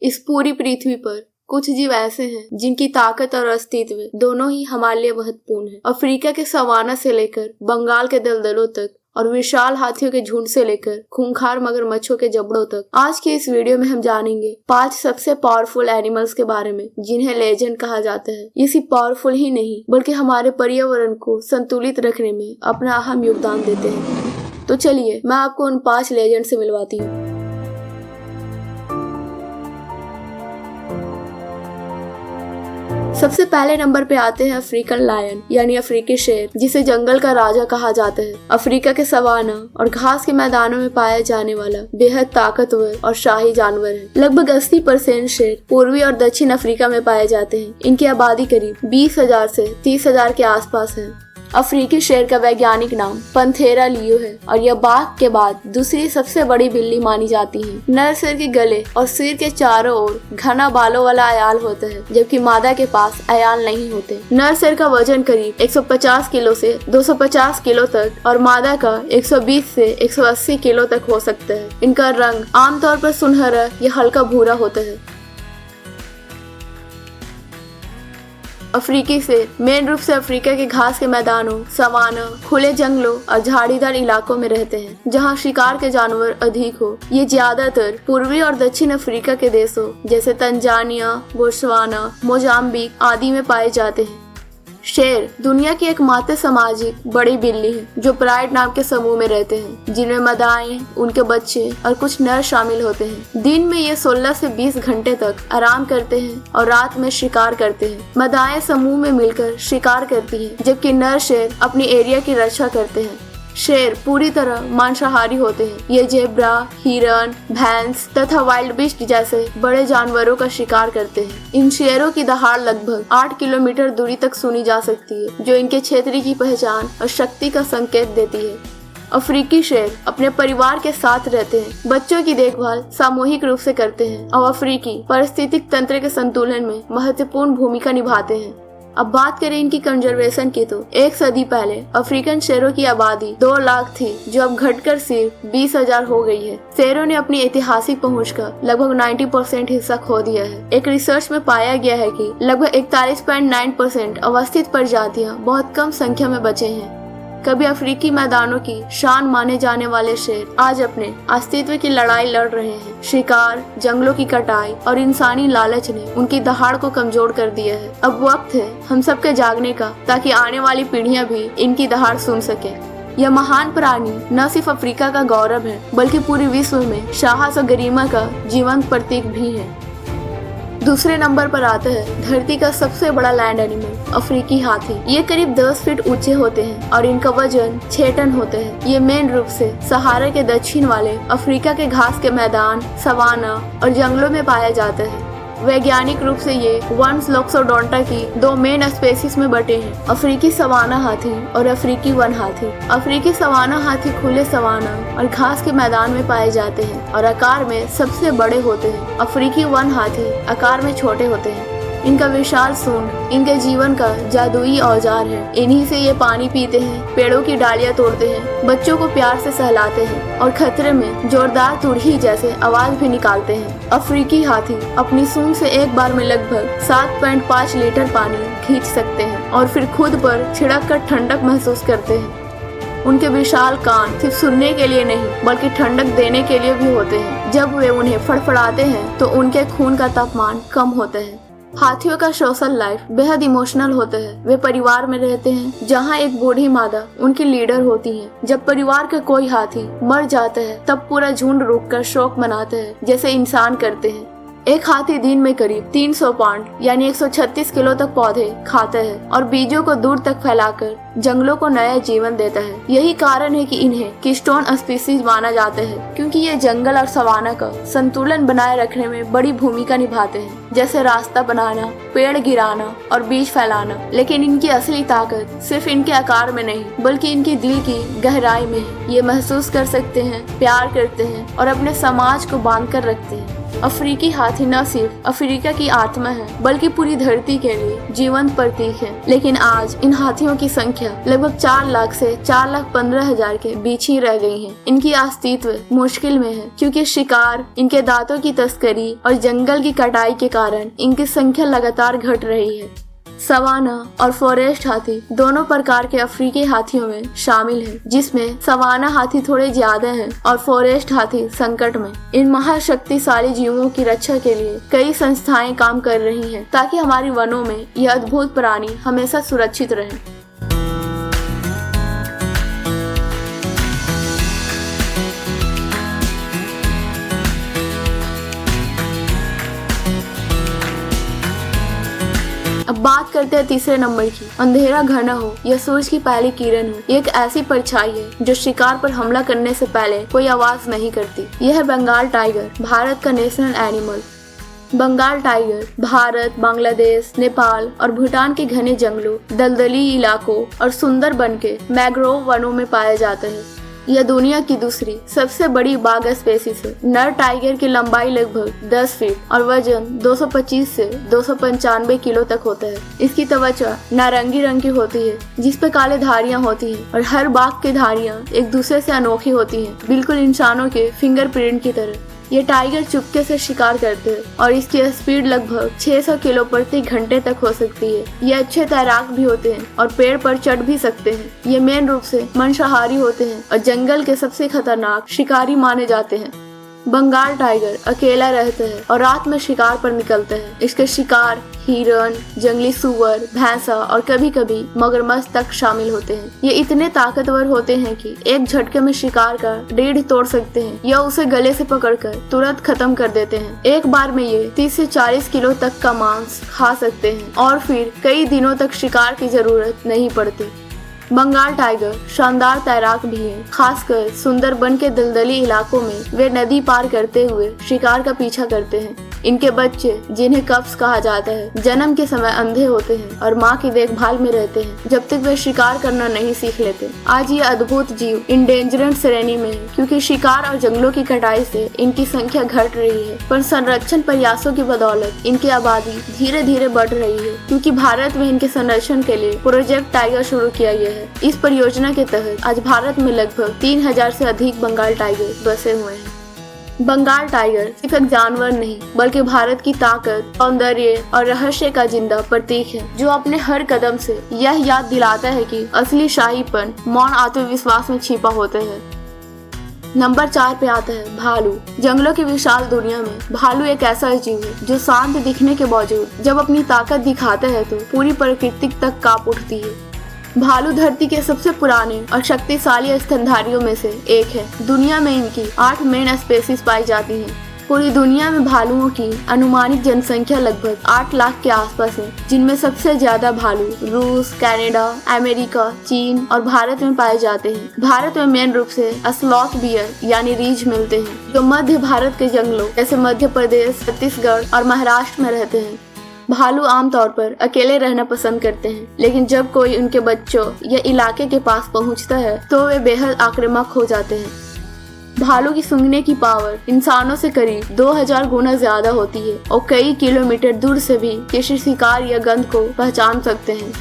इस पूरी पृथ्वी पर कुछ जीव ऐसे हैं जिनकी ताकत और अस्तित्व दोनों ही हमारे लिए महत्वपूर्ण है। अफ्रीका के सवाना से लेकर बंगाल के दलदलों तक और विशाल हाथियों के झुंड से लेकर खूंखार मगरमच्छों के जबड़ों तक, आज के इस वीडियो में हम जानेंगे 5 सबसे पावरफुल एनिमल्स के बारे में जिन्हें लेजेंड कहा जाता है। ये सिर्फ पावरफुल ही नहीं बल्कि हमारे पर्यावरण को संतुलित रखने में अपना अहम योगदान देते हैं। तो चलिए मैं आपको उन 5 लेजेंड से मिलवाती हूँ। सबसे पहले नंबर पे आते हैं अफ्रीकन लायन यानी अफ्रीकी शेर, जिसे जंगल का राजा कहा जाता है। अफ्रीका के सवाना और घास के मैदानों में पाया जाने वाला बेहद ताकतवर और शाही जानवर है। लगभग 80% शेर पूर्वी और दक्षिण अफ्रीका में पाए जाते हैं। इनकी आबादी करीब 20,000 से 30,000 के आसपास है। अफ्रीकी शेर का वैज्ञानिक नाम पंथेरा लियो है और यह बाघ के बाद दूसरी सबसे बड़ी बिल्ली मानी जाती है। नर शेर के गले और सिर के चारों ओर घना बालों वाला अयाल होता है, जबकि मादा के पास अयाल नहीं होते। नर शेर का वजन करीब 150 किलो से 250 किलो तक और मादा का 120 से 180 किलो तक हो सकता है। इनका रंग आमतौर पर सुनहरा या हल्का भूरा होता है। अफ्रीकी शेर मेन रूप से अफ्रीका के घास के मैदानों, सवाना, खुले जंगलों और झाड़ीदार इलाकों में रहते हैं, जहां शिकार के जानवर अधिक हो। ये ज्यादातर पूर्वी और दक्षिण अफ्रीका के देशों जैसे तंजानिया, बोत्सवाना, मोजाम्बिक आदि में पाए जाते हैं। शेर दुनिया की एकमात्र सामाजिक बड़ी बिल्ली है जो प्राइड नाम के समूह में रहते हैं, जिनमें मादाएं, उनके बच्चे और कुछ नर शामिल होते हैं। दिन में ये 16 से 20 घंटे तक आराम करते हैं और रात में शिकार करते हैं। मादाएं समूह में मिलकर शिकार करती हैं, जबकि नर शेर अपनी एरिया की रक्षा करते हैं। शेर पूरी तरह मांसाहारी होते हैं। ये जेब्रा, हिरन, भैंस तथा वाइल्ड बीस्ट जैसे बड़े जानवरों का शिकार करते हैं। इन शेरों की दहाड़ लगभग 8 किलोमीटर दूरी तक सुनी जा सकती है, जो इनके क्षेत्र की पहचान और शक्ति का संकेत देती है। अफ्रीकी शेर अपने परिवार के साथ रहते हैं, बच्चों की देखभाल सामूहिक रूप से करते हैं और अफ्रीकी पारिस्थितिक तंत्र के संतुलन में महत्वपूर्ण भूमिका निभाते हैं। अब बात करें इनकी कंजर्वेशन की तो 1 सदी पहले अफ्रीकन शेरों की आबादी 2 लाख थी, जो अब घटकर सिर्फ 20,000 हो गई है। शेरों ने अपनी ऐतिहासिक पहुंच का लगभग 90% हिस्सा खो दिया है। एक रिसर्च में पाया गया है कि लगभग 41.9% अवस्थित प्रजातियां बहुत कम संख्या में बचे हैं। कभी अफ्रीकी मैदानों की शान माने जाने वाले शेर आज अपने अस्तित्व की लड़ाई लड़ रहे हैं। शिकार, जंगलों की कटाई और इंसानी लालच ने उनकी दहाड़ को कमजोर कर दिया है। अब वक्त है हम सबके जागने का, ताकि आने वाली पीढ़ियां भी इनकी दहाड़ सुन सके। यह महान प्राणी न सिर्फ अफ्रीका का गौरव है बल्कि पूरे विश्व में साहस और गरिमा का जीवंत प्रतीक भी है। दूसरे नंबर पर आता है धरती का सबसे बड़ा लैंड एनिमल अफ्रीकी हाथी। ये करीब 10 फीट ऊंचे होते हैं और इनका वजन 6 टन होता है। ये मेन रूप से सहारा के दक्षिण वाले अफ्रीका के घास के मैदान, सवाना और जंगलों में पाया जाता है। वैज्ञानिक रूप से ये वन्स लोक्सोडोंटा की 2 मेन स्पेसीज में बटे हैं, अफ्रीकी सवाना हाथी और अफ्रीकी वन हाथी। अफ्रीकी सवाना हाथी खुले सवाना और घास के मैदान में पाए जाते हैं और आकार में सबसे बड़े होते हैं। अफ्रीकी वन हाथी आकार में छोटे होते हैं। इनका विशाल सूंड इनके जीवन का जादुई औजार है। इन्हीं से ये पानी पीते हैं, पेड़ों की डालियां तोड़ते हैं, बच्चों को प्यार से सहलाते हैं और खतरे में जोरदार तुरही जैसे आवाज भी निकालते हैं। अफ्रीकी हाथी अपनी सूंड से एक बार में लगभग 7.5 लीटर पानी खींच सकते हैं और फिर खुद पर छिड़क कर ठंडक महसूस करते हैं। उनके विशाल कान सिर्फ सुनने के लिए नहीं बल्कि ठंडक देने के लिए भी होते हैं। जब वे उन्हें फड़फड़ाते हैं तो उनके खून का तापमान कम होता है। हाथियों का सोशल लाइफ बेहद इमोशनल होता है। वे परिवार में रहते हैं जहां एक बूढ़ी मादा उनकी लीडर होती है। जब परिवार का कोई हाथी मर जाता है तब पूरा झुंड रुककर शोक मनाता है, जैसे इंसान करते हैं। एक हाथी दिन में करीब 300 पाउंड यानी 136 किलो तक पौधे खाता है और बीजों को दूर तक फैलाकर जंगलों को नया जीवन देता है। यही कारण है कि इन्हें कीस्टोन स्पीसीज माना जाता है, क्योंकि ये जंगल और सवाना का संतुलन बनाए रखने में बड़ी भूमिका निभाते हैं, जैसे रास्ता बनाना, पेड़ गिराना और बीज फैलाना। लेकिन इनकी असली ताकत सिर्फ इनके आकार में नहीं बल्कि इनकी दिल की गहराई में है। ये महसूस कर सकते हैं, प्यार करते हैं और अपने समाज को बांध कर रखते हैं। अफ्रीकी हाथी न सिर्फ अफ्रीका की आत्मा है बल्कि पूरी धरती के लिए जीवंत प्रतीक है। लेकिन आज इन हाथियों की संख्या लगभग 4 लाख से 4,15,000 के बीच ही रह गई है। इनकी अस्तित्व मुश्किल में है क्योंकि शिकार, इनके दांतों की तस्करी और जंगल की कटाई के कारण इनकी संख्या लगातार घट रही है। सवाना और फॉरेस्ट हाथी दोनों प्रकार के अफ्रीकी हाथियों में शामिल हैं, जिसमें सवाना हाथी थोड़े ज्यादा हैं और फॉरेस्ट हाथी संकट में। इन महाशक्तिशाली जीवों की रक्षा के लिए कई संस्थाएं काम कर रही हैं ताकि हमारे वनों में यह अद्भुत प्राणी हमेशा सुरक्षित रहें। अब बात करते हैं तीसरे नंबर की। अंधेरा घना हो या सूरज की पहली किरण हो, ये एक ऐसी परछाई है जो शिकार पर हमला करने से पहले कोई आवाज नहीं करती। यह है बंगाल टाइगर, भारत का national animal. Bengal tiger Bharat, Bangladesh, Nepal और भूटान के घने जंगलों, दलदली इलाकों और सुंदरबन के मैंग्रोव वनों में पाया जाता है। यह दुनिया की दूसरी सबसे बड़ी बाघ स्पेसीज है। नर टाइगर की लंबाई लगभग 10 फीट और वजन 225 से 295 किलो तक होता है। इसकी त्वचा नारंगी रंग की होती है जिस पे काले धारियां होती हैं और हर बाघ की धारियां एक दूसरे से अनोखी होती हैं, बिल्कुल इंसानों के फिंगरप्रिंट की तरह। ये टाइगर चुपके से शिकार करते हैं और इसकी स्पीड लगभग 600 किलो प्रति घंटे तक हो सकती है। ये अच्छे तैराक भी होते हैं और पेड़ पर चढ़ भी सकते हैं। ये मेन रूप से मांसाहारी होते हैं और जंगल के सबसे खतरनाक शिकारी माने जाते हैं। बंगाल टाइगर अकेला रहता है और रात में शिकार पर निकलता है। इसके शिकार हिरन, जंगली सुअर, भैंसा और कभी कभी मगरमच्छ तक शामिल होते हैं। ये इतने ताकतवर होते हैं कि एक झटके में शिकार का रीढ़ तोड़ सकते हैं या उसे गले से पकड़कर तुरंत खत्म कर देते हैं। एक बार में ये 30 से 40 किलो तक का मांस खा सकते हैं और फिर कई दिनों तक शिकार की जरूरत नहीं पड़ती। बंगाल टाइगर शानदार तैराक भी हैं, खासकर सुंदरबन के दलदली इलाकों में वे नदी पार करते हुए शिकार का पीछा करते हैं। इनके बच्चे, जिन्हें कब्स कहा जाता है, जन्म के समय अंधे होते हैं और माँ की देखभाल में रहते हैं जब तक वे शिकार करना नहीं सीख लेते। आज ये अद्भुत जीव इंडेंजर्ड श्रेणी में है क्योंकि शिकार और जंगलों की कटाई से इनकी संख्या घट रही है, पर संरक्षण प्रयासों की बदौलत इनकी आबादी धीरे धीरे बढ़ रही है क्योंकि भारत में इनके संरक्षण के लिए प्रोजेक्ट टाइगर शुरू किया गया है। इस परियोजना के तहत आज भारत में लगभग 3000 से अधिक बंगाल टाइगर बसे हुए हैं। बंगाल टाइगर सिर्फ एक जानवर नहीं बल्कि भारत की ताकत, सौंदर्य और रहस्य का जिंदा प्रतीक है जो अपने हर कदम से यह याद दिलाता है कि असली शाहीपन मौन आत्मविश्वास में छिपा होता है। नंबर 4 पे आता है भालू। जंगलों की विशाल दुनिया में भालू एक ऐसा जीव है जो शांत दिखने के बावजूद जब अपनी ताकत दिखाता है तो पूरी प्रकृति तक कांप उठती है। भालू धरती के सबसे पुराने और शक्तिशाली स्तनधारियों में से एक है। दुनिया में इनकी 8 मेन स्पीशीज पाई जाती हैं। पूरी दुनिया में भालुओं की अनुमानित जनसंख्या लगभग 8 लाख के आसपास है, जिनमें सबसे ज्यादा भालू रूस, कनाडा, अमेरिका, चीन और भारत में पाए जाते हैं। भारत में मेन रूप से स्लॉथ बियर यानी रीछ मिलते हैं जो मध्य भारत के जंगलों जैसे मध्य प्रदेश, छत्तीसगढ़ और महाराष्ट्र में रहते हैं। भालू आमतौर पर अकेले रहना पसंद करते हैं, लेकिन जब कोई उनके बच्चों या इलाके के पास पहुंचता है तो वे बेहद आक्रामक हो जाते हैं। भालू की सूंघने की पावर इंसानों से करीब 2000 गुना ज्यादा होती है और कई किलोमीटर दूर से भी किसी शिकार या गंध को पहचान सकते हैं।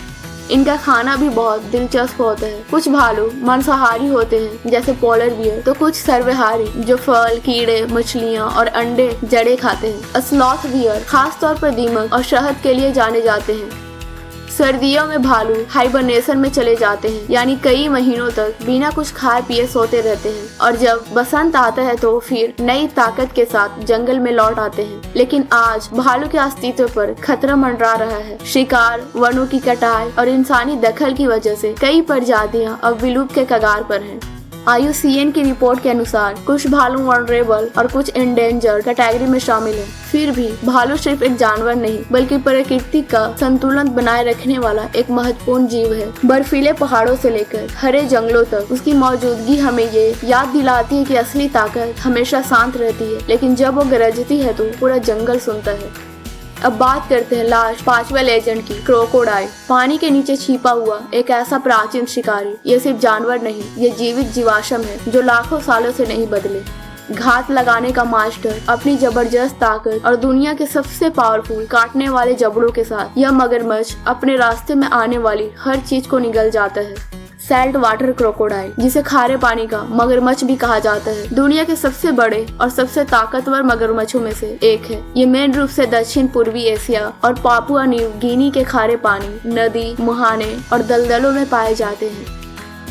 इनका खाना भी बहुत दिलचस्प होता है। कुछ भालू मांसाहारी होते हैं जैसे पोलर बियर, तो कुछ सर्वहारी जो फल, कीड़े, मछलियाँ और अंडे, जड़ें खाते हैं। स्लॉथ बियर खास तौर पर दीमक और शहद के लिए जाने जाते हैं। सर्दियों में भालू हाइबरनेशन में चले जाते हैं, यानी कई महीनों तक बिना कुछ खाए पिए सोते रहते हैं और जब बसंत आता है तो फिर नई ताकत के साथ जंगल में लौट आते हैं। लेकिन आज भालू के अस्तित्व पर खतरा मंडरा रहा है। शिकार, वनों की कटाई और इंसानी दखल की वजह से कई प्रजातियां अब विलुप्त के कगार पर हैं। IUCN की रिपोर्ट के अनुसार कुछ भालू वनरेबल और कुछ एंडेंजर्ड कैटेगरी में शामिल हैं। फिर भी भालू सिर्फ एक जानवर नहीं बल्कि प्रकृति का संतुलन बनाए रखने वाला एक महत्वपूर्ण जीव है। बर्फीले पहाड़ों से लेकर हरे जंगलों तक उसकी मौजूदगी हमें ये याद दिलाती है कि असली ताकत हमेशा शांत रहती है, लेकिन जब वो गरजती है तो पूरा जंगल सुनता है। अब बात करते हैं लास्ट 5वें लेजेंड की, क्रोकोडाइल। पानी के नीचे छिपा हुआ एक ऐसा प्राचीन शिकारी। ये सिर्फ जानवर नहीं, ये जीवित जीवाश्म है जो लाखों सालों से नहीं बदले। घात लगाने का मास्टर, अपनी जबरदस्त ताकत और दुनिया के सबसे पावरफुल काटने वाले जबड़ों के साथ यह मगरमच्छ अपने रास्ते में आने वाली हर चीज को निगल जाता है। सैल्ट वाटर क्रोकोडाइल, जिसे खारे पानी का मगरमच्छ भी कहा जाता है, दुनिया के सबसे बड़े और सबसे ताकतवर मगरमच्छों में से एक है। ये मेन रूप से दक्षिण पूर्वी एशिया और पापुआ न्यू गिनी के खारे पानी, नदी, मुहाने और दलदलों में पाए जाते हैं।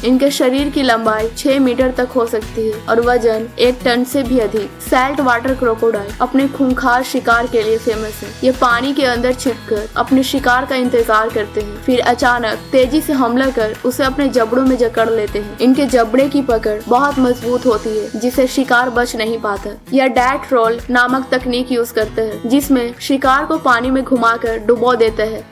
इनके शरीर की लंबाई 6 मीटर तक हो सकती है और वजन 1 टन से भी अधिक। सैल्ट वाटर क्रोकोडाइल अपने खूंखार शिकार के लिए फेमस है। ये पानी के अंदर छिपकर अपने शिकार का इंतजार करते हैं, फिर अचानक तेजी से हमला कर उसे अपने जबड़ों में जकड़ लेते हैं। इनके जबड़े की पकड़ बहुत मजबूत होती है, जिससे शिकार बच नहीं पाता। यह डैट रोल नामक तकनीक यूज करते हैं, जिसमें शिकार को पानी में घुमाकर डुबो देता है।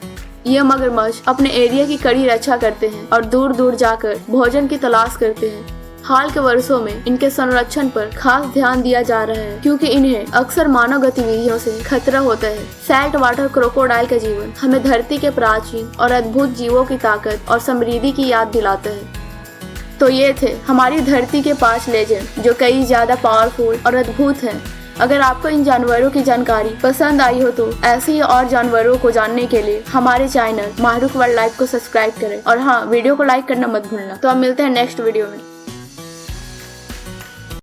ये मगरमच्छ अपने एरिया की कड़ी रक्षा करते हैं और दूर दूर जाकर भोजन की तलाश करते हैं। हाल के वर्षों में इनके संरक्षण पर खास ध्यान दिया जा रहा है, क्योंकि इन्हें अक्सर मानव गतिविधियों से खतरा होता है। सैल्ट वाटर क्रोकोडाइल का जीवन हमें धरती के प्राचीन और अद्भुत जीवों की ताकत और समृद्धि की याद दिलाता है। तो ये थे हमारी धरती के 5 लेजेंड, जो कई ज्यादा पावरफुल और अद्भुत हैं। अगर आपको इन जानवरों की जानकारी पसंद आई हो तो ऐसे ही और जानवरों को जानने के लिए हमारे चैनल माहरूख वाइल्ड लाइफ को सब्सक्राइब करें और हाँ, वीडियो को लाइक करना मत भूलना। तो अब मिलते हैं नेक्स्ट वीडियो में।